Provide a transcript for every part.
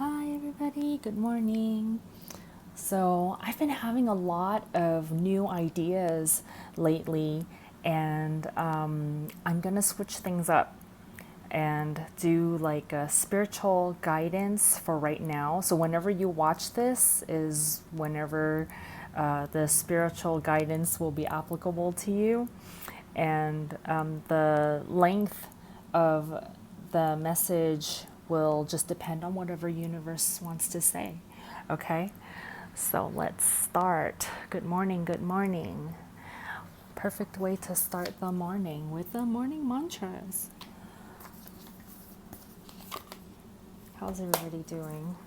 Hi, everybody. Good morning. So, I've been having a lot of new ideas lately, and I'm going to switch things up and do like a spiritual guidance for right now. So, whenever you watch this, is whenever the spiritual guidance will be applicable to you, and the length of the message will just depend on whatever universe wants to say. Okay? So let's start. Good morning, good morning. Perfect way to start the morning with the morning mantras. How's everybody doing?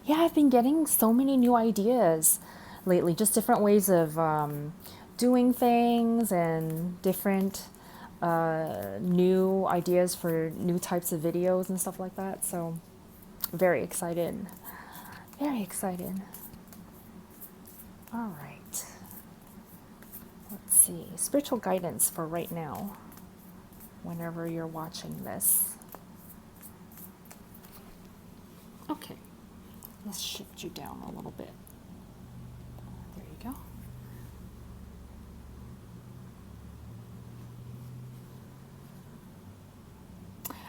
Yeah, I've been getting so many new ideas lately, just different ways of doing things and different new ideas for new types of videos and stuff like that. So, very excited. Very excited. All right. Let's see. Spiritual guidance for right now, whenever you're watching this. Okay. Let's shift you down a little bit. There you go.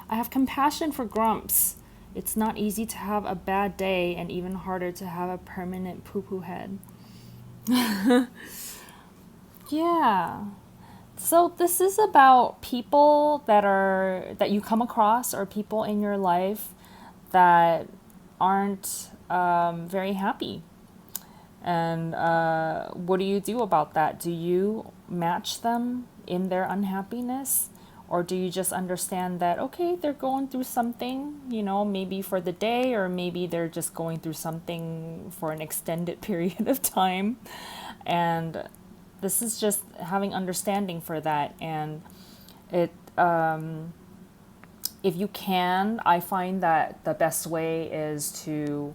I have compassion for grumps. It's not easy to have a bad day and even harder to have a permanent poo-poo head. Yeah. So this is about people that you come across or people in your life that aren't very happy. And what do you do about that? Do you match them in their unhappiness? Or do you just understand that, okay, they're going through something, maybe for the day, or maybe they're just going through something for an extended period of time. And this is just having understanding for that. And it, if you can, I find that the best way is to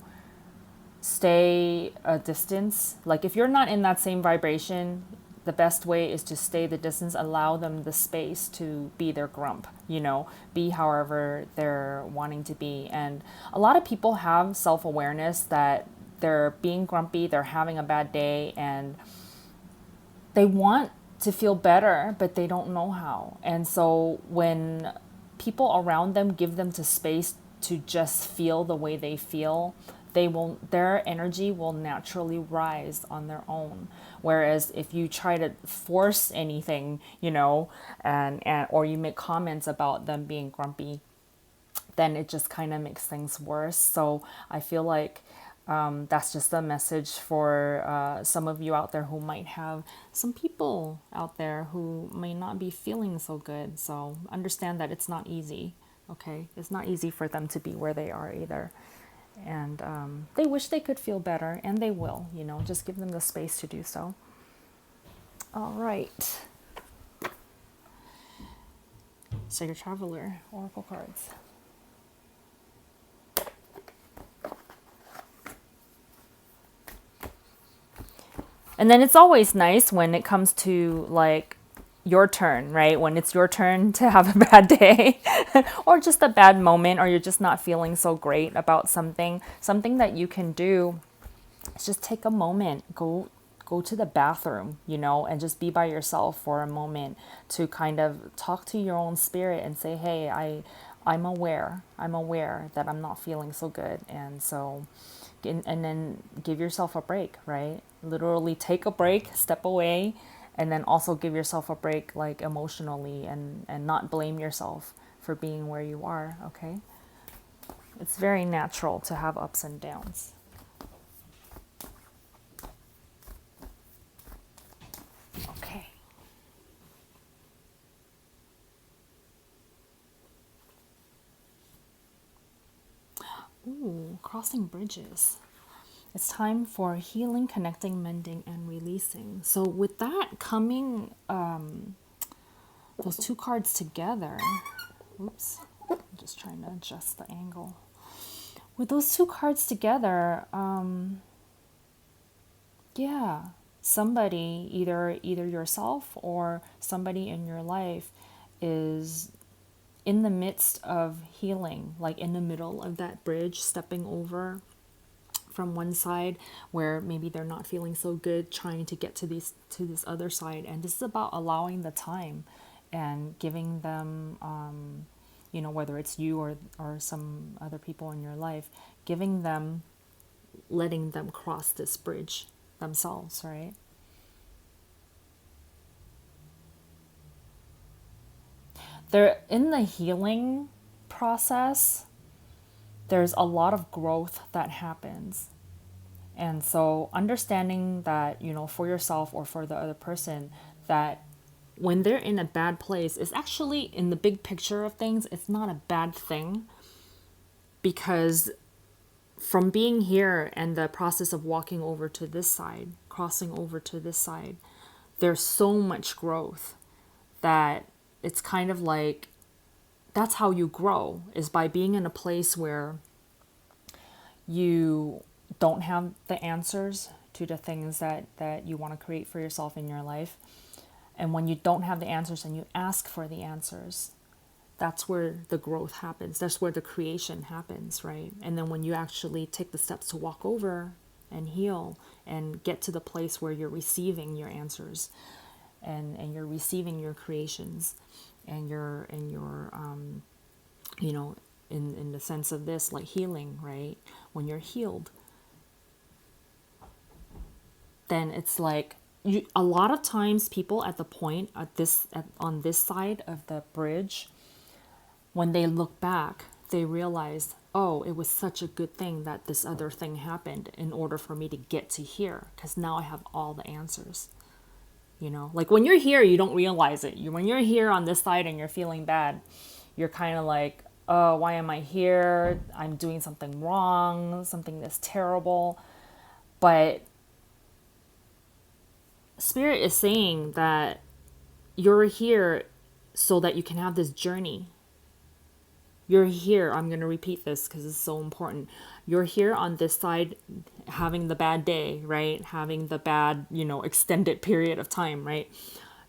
stay a distance. Like if you're not in that same vibration, the best way is to stay the distance, allow them the space to be their grump, be however they're wanting to be. And a lot of people have self-awareness that they're being grumpy, they're having a bad day, and they want to feel better, but they don't know how. And so when people around them give them to space to just feel the way they feel, their energy will naturally rise on their own. Whereas if you try to force anything, and or you make comments about them being grumpy, then it just kind of makes things worse. So I feel like that's just a message for some of you out there who might have some people out there who may not be feeling so good. So understand that it's not easy. Okay, it's not easy for them to be where they are either. And they wish they could feel better, and they will, just give them the space to do so. All right. So your Traveler Oracle cards. And then it's always nice when it comes to like your turn, right? When it's your turn to have a bad day or just a bad moment, or you're just not feeling so great about something that you can do is just take a moment, go to the bathroom, and just be by yourself for a moment to kind of talk to your own spirit and say, hey, I'm aware that I'm not feeling so good. And so, and then give yourself a break, right? Literally take a break, step away, and then also give yourself a break, like emotionally, and not blame yourself for being where you are, okay? It's very natural to have ups and downs. Okay. Ooh, crossing bridges. It's time for healing, connecting, mending, and releasing. So with that coming, those two cards together, oops, I'm just trying to adjust the angle. With those two cards together, yeah, somebody, either yourself or somebody in your life is in the midst of healing, like in the middle of that bridge, stepping over from one side where maybe they're not feeling so good, trying to get to this other side. And this is about allowing the time and giving them, whether it's you or some other people in your life, giving them, letting them cross this bridge themselves, right? They're in the healing process. There's a lot of growth that happens. And so understanding that, for yourself or for the other person, that when they're in a bad place, it's actually, in the big picture of things, it's not a bad thing, because from being here and the process of walking over to this side, crossing over to this side, there's so much growth that it's kind of like, that's how you grow, is by being in a place where you don't have the answers to the things that you want to create for yourself in your life. And when you don't have the answers and you ask for the answers, that's where the growth happens. That's where the creation happens, right? And then when you actually take the steps to walk over and heal and get to the place where you're receiving your answers and you're receiving your creations and you're in the sense of this, like healing, right? When you're healed, then it's like, a lot of times people at the point on this side of the bridge, when they look back, they realize, oh, it was such a good thing that this other thing happened in order for me to get to here, because now I have all the answers. Like when you're here, you don't realize it. When you're here on this side and you're feeling bad, you're kind of like, oh, why am I here? I'm doing something wrong, something that's terrible. But Spirit is saying that you're here so that you can have this journey. You're here. I'm going to repeat this because it's so important. You're here on this side having the bad day, right? Having the bad, extended period of time, right?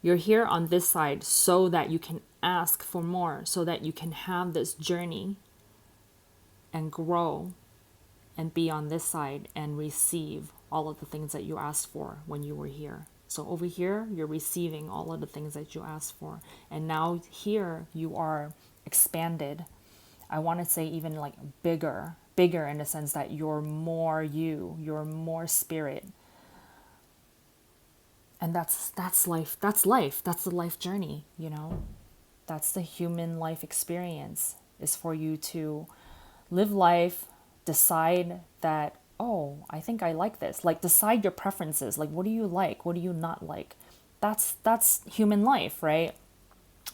You're here on this side so that you can ask for more, so that you can have this journey and grow and be on this side and receive all of the things that you asked for when you were here. So over here, you're receiving all of the things that you asked for. And now here you are expanded. I want to say even like bigger in the sense that you're more you're more spirit. And that's life. That's life. That's the life journey, That's the human life experience, is for you to live life, decide that, oh, I think I like this. Like, decide your preferences. Like, what do you like? What do you not like? That's human life, right?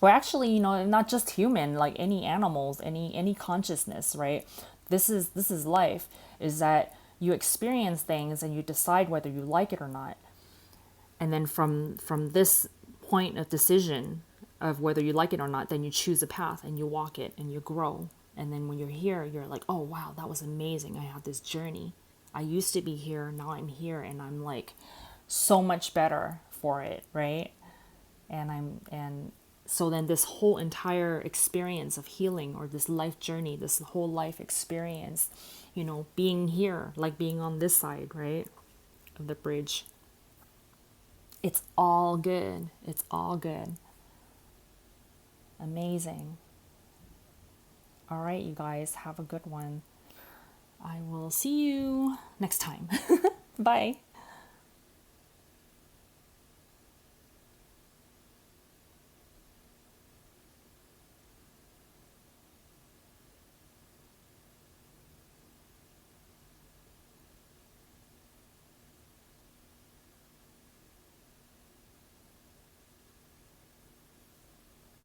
Or actually, not just human, like any animals, any consciousness, right? This is life, is that you experience things and you decide whether you like it or not. And then from this point of decision of whether you like it or not, then you choose a path and you walk it and you grow. And then when you're here, you're like, oh, wow, that was amazing. I had this journey. I used to be here. Now I'm here. And I'm like so much better for it, right? And so then this whole entire experience of healing, or this life journey, this whole life experience, being here, like being on this side, right, of the bridge, it's all good. It's all good. Amazing. All right, you guys, have a good one. I will see you next time. Bye.